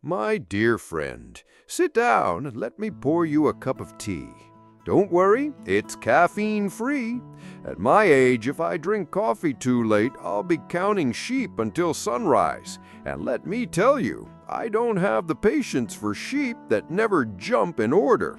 My dear friend, sit down and let me pour you a cup of tea. Don't worry, it's caffeine-free. At my age, if I drink coffee too late, I'll be counting sheep until sunrise. And let me tell you, I don't have the patience for sheep that never jump in order.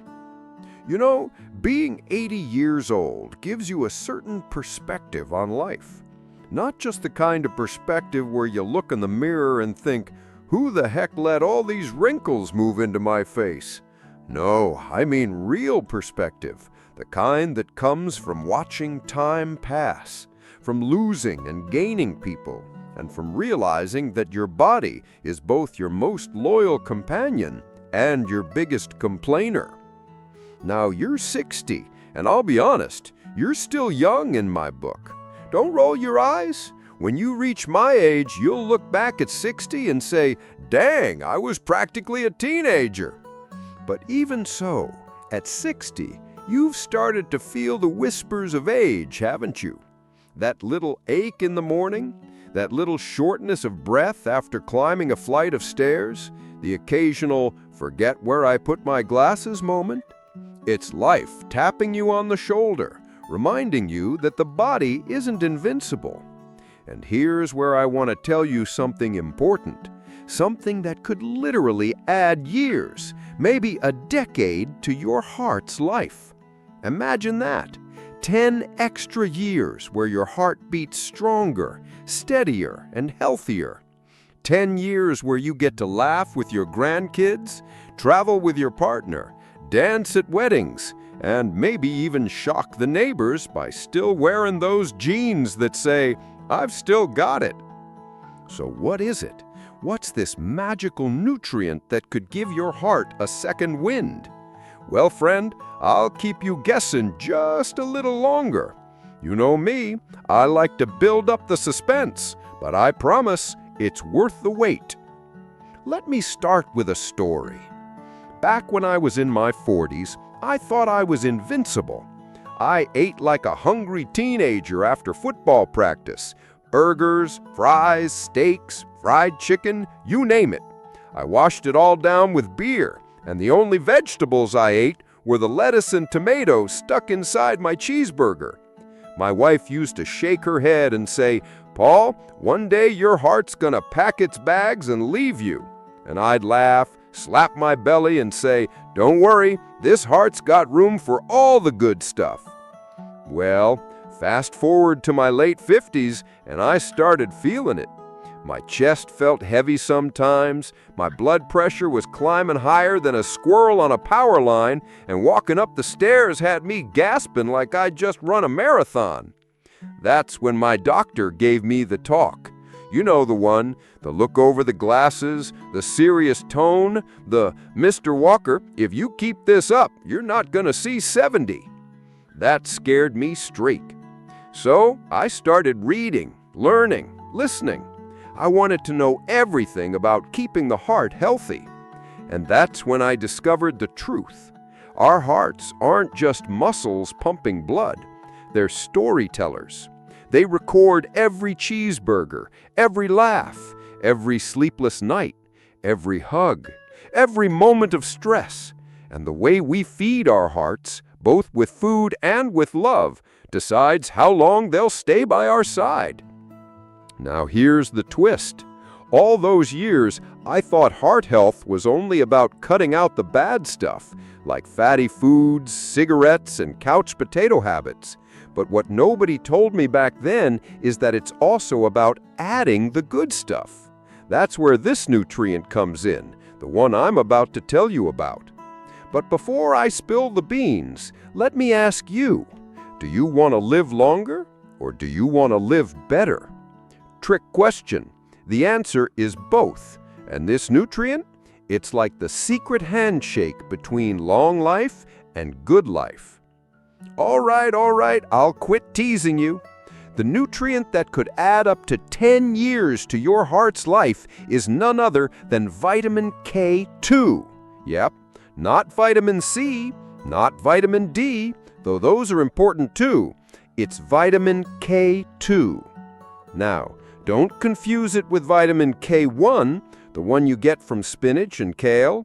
You know, being 80 years old gives you a certain perspective on life. Not just the kind of perspective where you look in the mirror and think, who the heck let all these wrinkles move into my face? No, I mean real perspective, the kind that comes from watching time pass, from losing and gaining people, and from realizing that your body is both your most loyal companion and your biggest complainer. Now, you're 60, and I'll be honest, you're still young in my book. Don't roll your eyes. When you reach my age, you'll look back at 60 and say, dang, I was practically a teenager. But even so, at 60, you've started to feel the whispers of age, haven't you? That little ache in the morning, that little shortness of breath after climbing a flight of stairs, the occasional forget where I put my glasses moment. It's life tapping you on the shoulder, reminding you that the body isn't invincible. And here's where I want to tell you something important, something that could literally add years, maybe a decade to your heart's life. Imagine that, 10 extra years where your heart beats stronger, steadier, and healthier. 10 years where you get to laugh with your grandkids, travel with your partner, dance at weddings, and maybe even shock the neighbors by still wearing those jeans that say, I've still got it. So what is it? What's this magical nutrient that could give your heart a second wind? Well, friend, I'll keep you guessing just a little longer. You know me, I like to build up the suspense, but I promise it's worth the wait. Let me start with a story. Back when I was in my 40s, I thought I was invincible. I ate like a hungry teenager after football practice. Burgers, fries, steaks, fried chicken, you name it. I washed it all down with beer, and the only vegetables I ate were the lettuce and tomatoes stuck inside my cheeseburger. My wife used to shake her head and say, Paul, one day your heart's gonna pack its bags and leave you. And I'd laugh, slap my belly and say, don't worry, this heart's got room for all the good stuff. Well, fast forward to my late 50s and I started feeling it. My chest felt heavy sometimes, my blood pressure was climbing higher than a squirrel on a power line, and walking up the stairs had me gasping like I'd just run a marathon. That's when my doctor gave me the talk. You know the one, the look over the glasses, the serious tone, the Mr. Walker, if you keep this up, you're not gonna see 70. That scared me straight. So I started reading, learning, listening. I wanted to know everything about keeping the heart healthy. And that's when I discovered the truth. Our hearts aren't just muscles pumping blood. They're storytellers. They record every cheeseburger, every laugh, every sleepless night, every hug, every moment of stress. And the way we feed our hearts, both with food and with love, decides how long they'll stay by our side. Now here's the twist. All those years, I thought heart health was only about cutting out the bad stuff, like fatty foods, cigarettes, and couch potato habits. But what nobody told me back then is that it's also about adding the good stuff. That's where this nutrient comes in, the one I'm about to tell you about. But before I spill the beans, let me ask you, do you want to live longer or do you want to live better? Trick question. The answer is both. And this nutrient? It's like the secret handshake between long life and good life. All right, I'll quit teasing you. The nutrient that could add up to 10 years to your heart's life is none other than vitamin K2. Yep, not vitamin C, not vitamin D, though those are important too. It's vitamin K2. Now, don't confuse it with vitamin K1, the one you get from spinach and kale.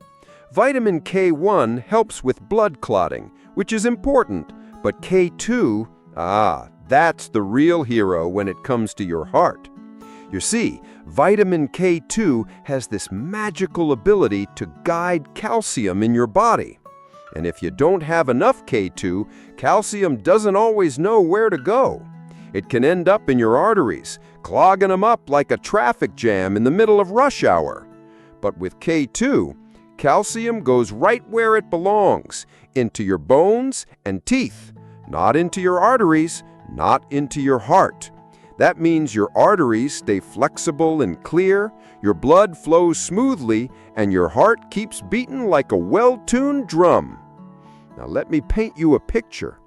Vitamin K1 helps with blood clotting, which is important, but K2, that's the real hero when it comes to your heart. You see, vitamin K2 has this magical ability to guide calcium in your body. And if you don't have enough K2, calcium doesn't always know where to go. It can end up in your arteries, clogging them up like a traffic jam in the middle of rush hour. But with K2, calcium goes right where it belongs, into your bones and teeth, not into your arteries, not into your heart. That means your arteries stay flexible and clear, your blood flows smoothly, and your heart keeps beating like a well-tuned drum. Now let me paint you a picture.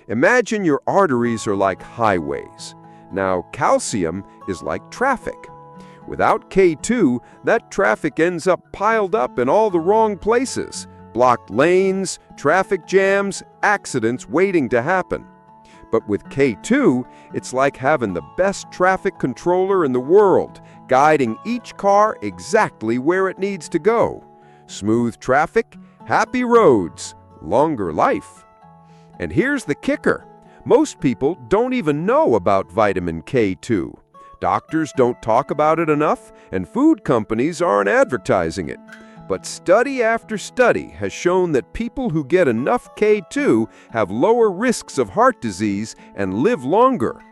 Imagine your arteries are like highways. Now calcium is like traffic. Without K2, that traffic ends up piled up in all the wrong places. Blocked lanes, traffic jams, accidents waiting to happen. But with K2, it's like having the best traffic controller in the world, guiding each car exactly where it needs to go. Smooth traffic, happy roads, longer life. And here's the kicker. Most people don't even know about vitamin K2. Doctors don't talk about it enough, and food companies aren't advertising it. But study after study has shown that people who get enough K2 have lower risks of heart disease and live longer.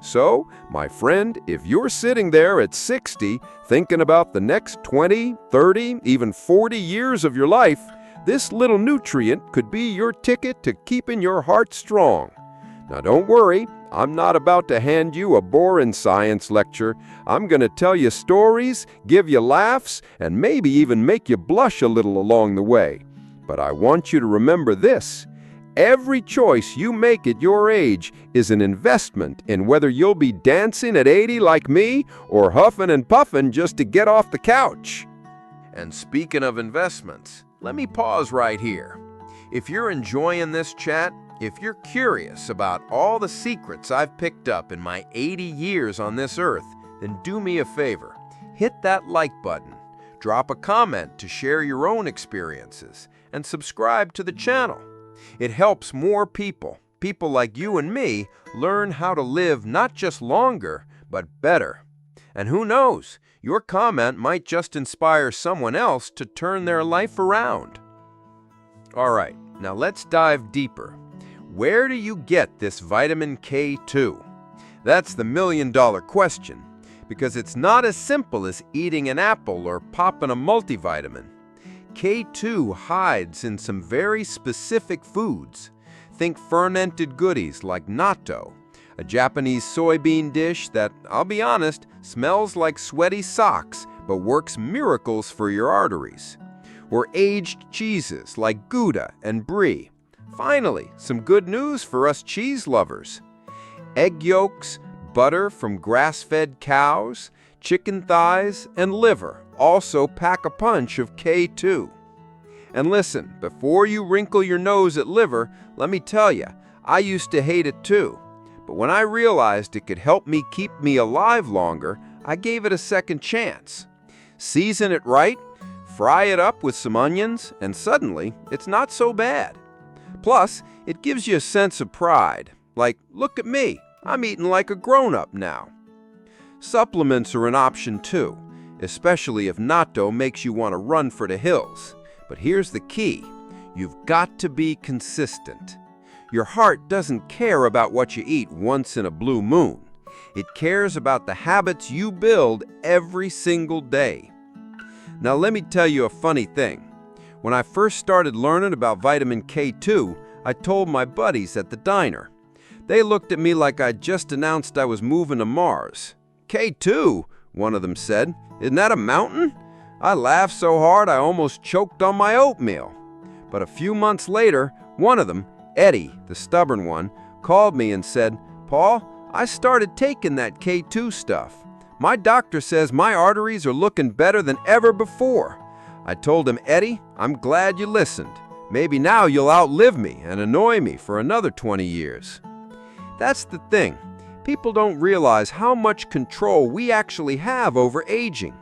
So, my friend, if you're sitting there at 60 thinking about the next 20, 30, even 40 years of your life, this little nutrient could be your ticket to keeping your heart strong. Now don't worry, I'm not about to hand you a boring science lecture. I'm going to tell you stories, give you laughs, and maybe even make you blush a little along the way. But I want you to remember this. Every choice you make at your age is an investment in whether you'll be dancing at 80 like me or huffing and puffing just to get off the couch. And speaking of investments, let me pause right here. If you're enjoying this chat, if you're curious about all the secrets I've picked up in my 80 years on this earth, then do me a favor. Hit that like button, drop a comment to share your own experiences, and subscribe to the channel. It helps more people like you and me, learn how to live not just longer, but better. And who knows, your comment might just inspire someone else to turn their life around. All right, now let's dive deeper. Where do you get this vitamin K2? That's the million-dollar question, because it's not as simple as eating an apple or popping a multivitamin. K2 hides in some very specific foods. Think fermented goodies like natto, a Japanese soybean dish that, I'll be honest, smells like sweaty socks but works miracles for your arteries. Or aged cheeses like Gouda and Brie. Finally, some good news for us cheese lovers. Egg yolks, butter from grass-fed cows, chicken thighs, and liver also pack a punch of K2. And listen, before you wrinkle your nose at liver, let me tell you, I used to hate it too. But when I realized it could help me keep me alive longer, I gave it a second chance. Season it right, fry it up with some onions, and suddenly, it's not so bad. Plus, it gives you a sense of pride. Like, look at me, I'm eating like a grown-up now. Supplements are an option too, especially if natto makes you want to run for the hills. But here's the key. You've got to be consistent. Your heart doesn't care about what you eat once in a blue moon. It cares about the habits you build every single day. Now let me tell you a funny thing. When I first started learning about vitamin K2, I told my buddies at the diner. They looked at me like I'd just announced I was moving to Mars. K2, one of them said. Isn't that a mountain? I laughed so hard I almost choked on my oatmeal. But a few months later, one of them, Eddie, the stubborn one, called me and said, "Paul, I started taking that K2 stuff. My doctor says my arteries are looking better than ever before." I told him, "Eddie, I'm glad you listened. Maybe now you'll outlive me and annoy me for another 20 years. That's the thing. People don't realize how much control we actually have over aging.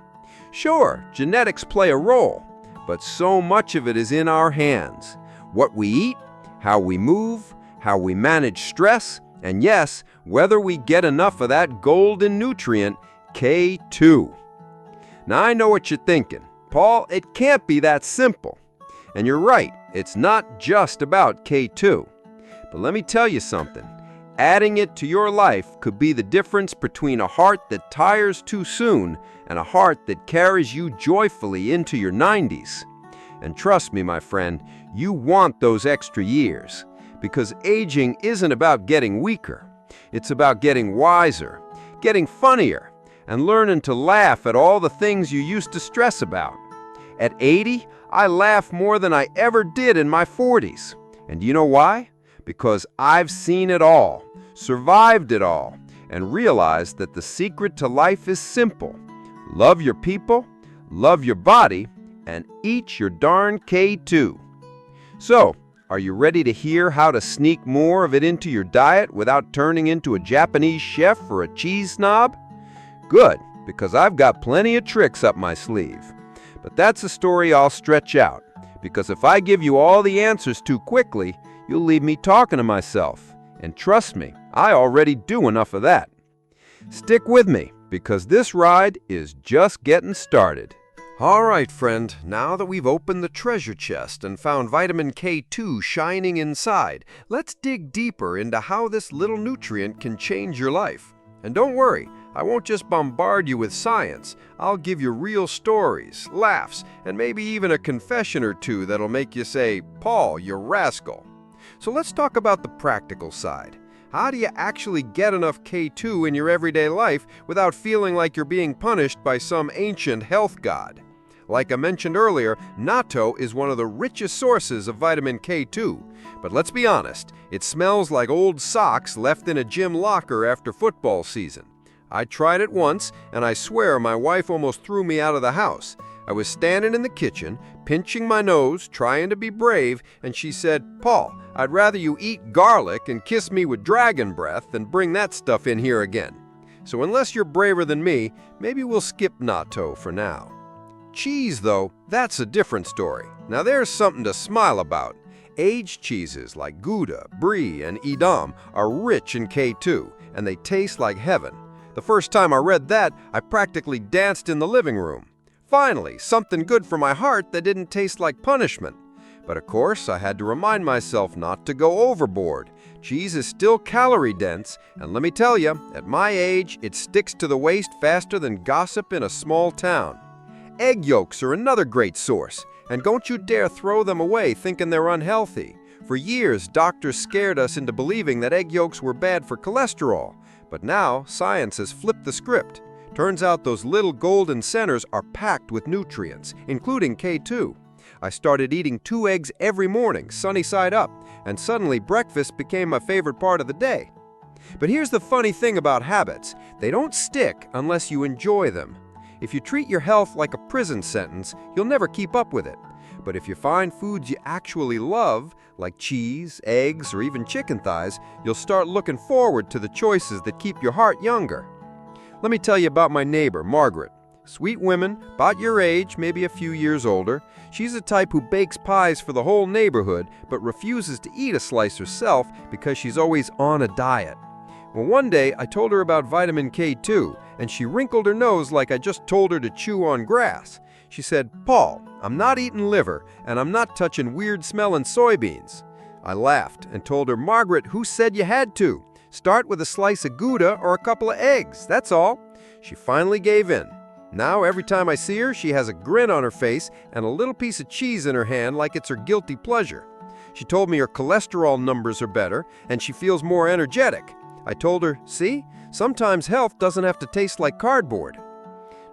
Sure, genetics play a role, but so much of it is in our hands. What we eat, how we move, how we manage stress, and yes, whether we get enough of that golden nutrient, K2. Now I know what you're thinking. Paul, it can't be that simple. And you're right, it's not just about K2. But let me tell you something. Adding it to your life could be the difference between a heart that tires too soon and a heart that carries you joyfully into your 90s. And trust me, my friend, you want those extra years. Because aging isn't about getting weaker. It's about getting wiser, getting funnier, and learning to laugh at all the things you used to stress about. At 80, I laugh more than I ever did in my 40s. And you know why? Because I've seen it all, survived it all, and realized that the secret to life is simple. Love your people, love your body, and eat your darn K2. So, are you ready to hear how to sneak more of it into your diet without turning into a Japanese chef or a cheese snob? Good, because I've got plenty of tricks up my sleeve. But that's a story I'll stretch out, because if I give you all the answers too quickly, you'll leave me talking to myself. And trust me, I already do enough of that. Stick with me, because this ride is just getting started. All right, friend, now that we've opened the treasure chest and found vitamin K2 shining inside, let's dig deeper into how this little nutrient can change your life. And don't worry, I won't just bombard you with science. I'll give you real stories, laughs, and maybe even a confession or two that'll make you say, "Paul, you rascal." So let's talk about the practical side. How do you actually get enough K2 in your everyday life without feeling like you're being punished by some ancient health god? Like I mentioned earlier, natto is one of the richest sources of vitamin K2. But let's be honest, it smells like old socks left in a gym locker after football season. I tried it once, and I swear my wife almost threw me out of the house. I was standing in the kitchen, pinching my nose, trying to be brave, and she said, "Paul, I'd rather you eat garlic and kiss me with dragon breath than bring that stuff in here again." So unless you're braver than me, maybe we'll skip natto for now. Cheese, though, that's a different story. Now there's something to smile about. Aged cheeses like Gouda, Brie, and Edam are rich in K2, and they taste like heaven. The first time I read that, I practically danced in the living room. Finally, something good for my heart that didn't taste like punishment. But of course, I had to remind myself not to go overboard. Cheese is still calorie-dense, and let me tell you, at my age, it sticks to the waist faster than gossip in a small town. Egg yolks are another great source, and don't you dare throw them away thinking they're unhealthy. For years, doctors scared us into believing that egg yolks were bad for cholesterol. But now, science has flipped the script. Turns out those little golden centers are packed with nutrients, including K2. I started eating 2 eggs every morning, sunny side up, and suddenly breakfast became my favorite part of the day. But here's the funny thing about habits. They don't stick unless you enjoy them. If you treat your health like a prison sentence, you'll never keep up with it. But if you find foods you actually love, like cheese, eggs, or even chicken thighs, you'll start looking forward to the choices that keep your heart younger. Let me tell you about my neighbor, Margaret. Sweet woman, about your age, maybe a few years older. She's the type who bakes pies for the whole neighborhood, but refuses to eat a slice herself because she's always on a diet. Well, one day I told her about vitamin K2, and she wrinkled her nose like I just told her to chew on grass. She said, "Paul, I'm not eating liver, and I'm not touching weird-smelling soybeans." I laughed and told her, "Margaret, who said you had to? Start with a slice of Gouda or a couple of eggs, that's all." She finally gave in. Now, every time I see her, she has a grin on her face and a little piece of cheese in her hand like it's her guilty pleasure. She told me her cholesterol numbers are better, and she feels more energetic. I told her, "See, sometimes health doesn't have to taste like cardboard."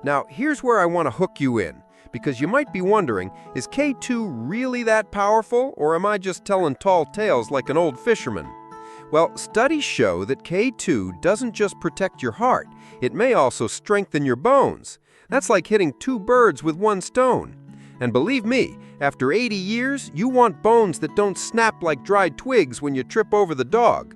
Now, here's where I want to hook you in, because you might be wondering, is K2 really that powerful, or am I just telling tall tales like an old fisherman? Well, studies show that K2 doesn't just protect your heart, it may also strengthen your bones. That's like hitting 2 birds with 1 stone. And believe me, after 80 years, you want bones that don't snap like dried twigs when you trip over the dog.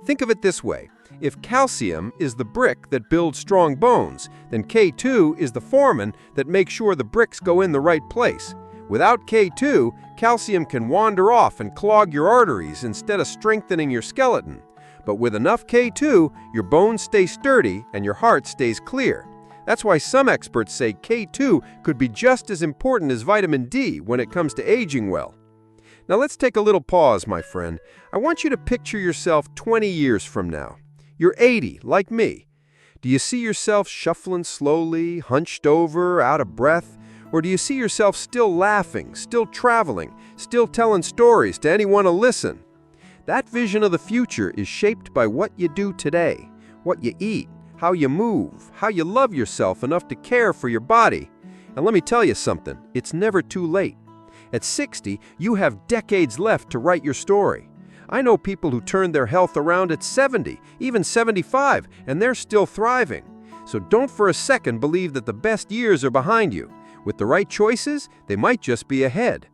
Think of it this way. If calcium is the brick that builds strong bones, then K2 is the foreman that makes sure the bricks go in the right place. Without K2, calcium can wander off and clog your arteries instead of strengthening your skeleton. But with enough K2, your bones stay sturdy and your heart stays clear. That's why some experts say K2 could be just as important as vitamin D when it comes to aging well. Now let's take a little pause, my friend. I want you to picture yourself 20 years from now. You're 80, like me. Do you see yourself shuffling slowly, hunched over, out of breath? Or do you see yourself still laughing, still traveling, still telling stories to anyone to listen? That vision of the future is shaped by what you do today, what you eat, how you move, how you love yourself enough to care for your body. And let me tell you something, it's never too late. At 60, you have decades left to write your story. I know people who turned their health around at 70, even 75, and they're still thriving. So don't for a second believe that the best years are behind you. With the right choices, they might just be ahead.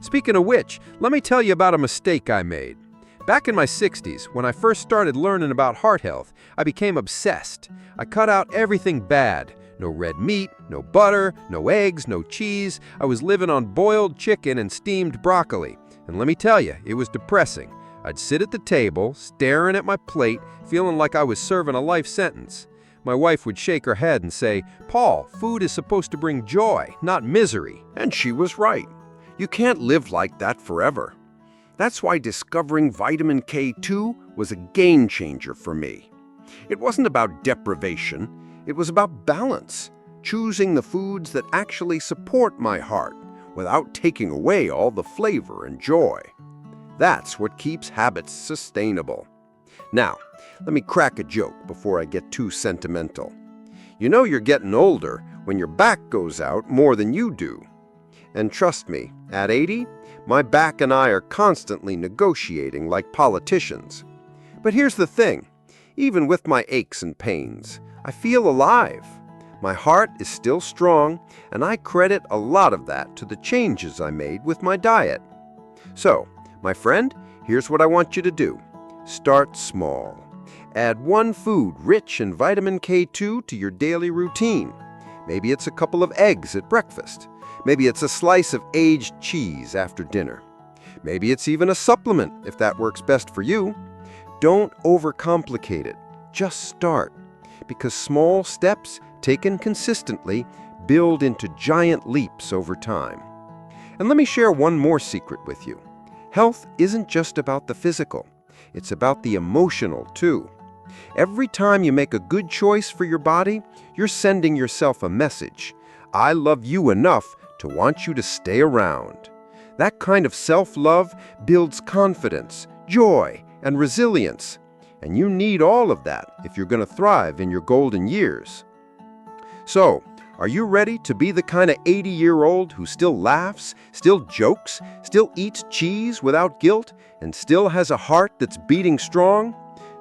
Speaking of which, let me tell you about a mistake I made. Back in my 60s, when I first started learning about heart health, I became obsessed. I cut out everything bad. No red meat, no butter, no eggs, no cheese. I was living on boiled chicken and steamed broccoli. And let me tell you, it was depressing. I'd sit at the table, staring at my plate, feeling like I was serving a life sentence. My wife would shake her head and say, "Paul, food is supposed to bring joy, not misery." And she was right. You can't live like that forever. That's why discovering vitamin K2 was a game changer for me. It wasn't about deprivation, it was about balance, choosing the foods that actually support my heart without taking away all the flavor and joy. That's what keeps habits sustainable. Now, let me crack a joke before I get too sentimental. You know you're getting older when your back goes out more than you do. And trust me, at 80, my back and I are constantly negotiating like politicians. But here's the thing, even with my aches and pains, I feel alive. My heart is still strong, and I credit a lot of that to the changes I made with my diet. So, my friend, here's what I want you to do. Start small. Add one food rich in vitamin K2 to your daily routine. Maybe it's a couple of eggs at breakfast. Maybe it's a slice of aged cheese after dinner. Maybe it's even a supplement if that works best for you. Don't overcomplicate it. Just start. Because small steps taken consistently build into giant leaps over time. And let me share one more secret with you. Health isn't just about the physical. It's about the emotional too. Every time you make a good choice for your body, you're sending yourself a message. I love you enough to want you to stay around. That kind of self-love builds confidence, joy, and resilience. And you need all of that if you're going to thrive in your golden years. So, are you ready to be the kind of 80-year-old who still laughs, still jokes, still eats cheese without guilt, and still has a heart that's beating strong?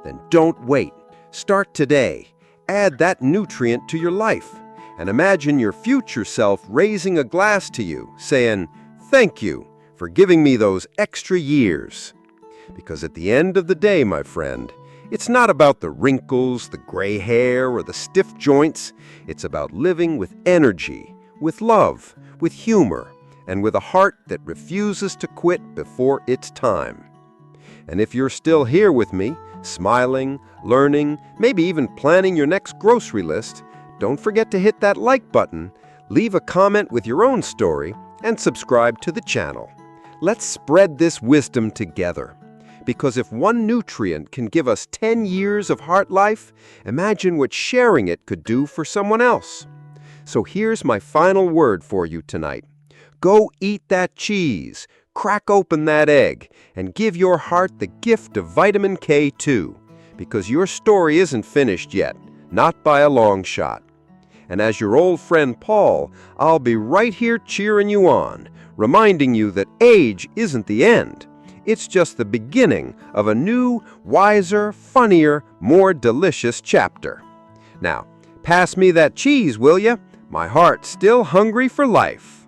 Then don't wait. Start today. Add that nutrient to your life. And imagine your future self raising a glass to you, saying, "Thank you for giving me those extra years." Because at the end of the day, my friend, it's not about the wrinkles, the gray hair, or the stiff joints. It's about living with energy, with love, with humor, and with a heart that refuses to quit before its time. And if you're still here with me, smiling, learning, maybe even planning your next grocery list, don't forget to hit that like button, leave a comment with your own story, and subscribe to the channel. Let's spread this wisdom together. Because if one nutrient can give us 10 years of heart life, imagine what sharing it could do for someone else. So here's my final word for you tonight. Go eat that cheese, crack open that egg, and give your heart the gift of vitamin K2. Because your story isn't finished yet, not by a long shot. And as your old friend Paul, I'll be right here cheering you on, reminding you that age isn't the end. It's just the beginning of a new, wiser, funnier, more delicious chapter. Now, pass me that cheese, will ya? My heart's still hungry for life.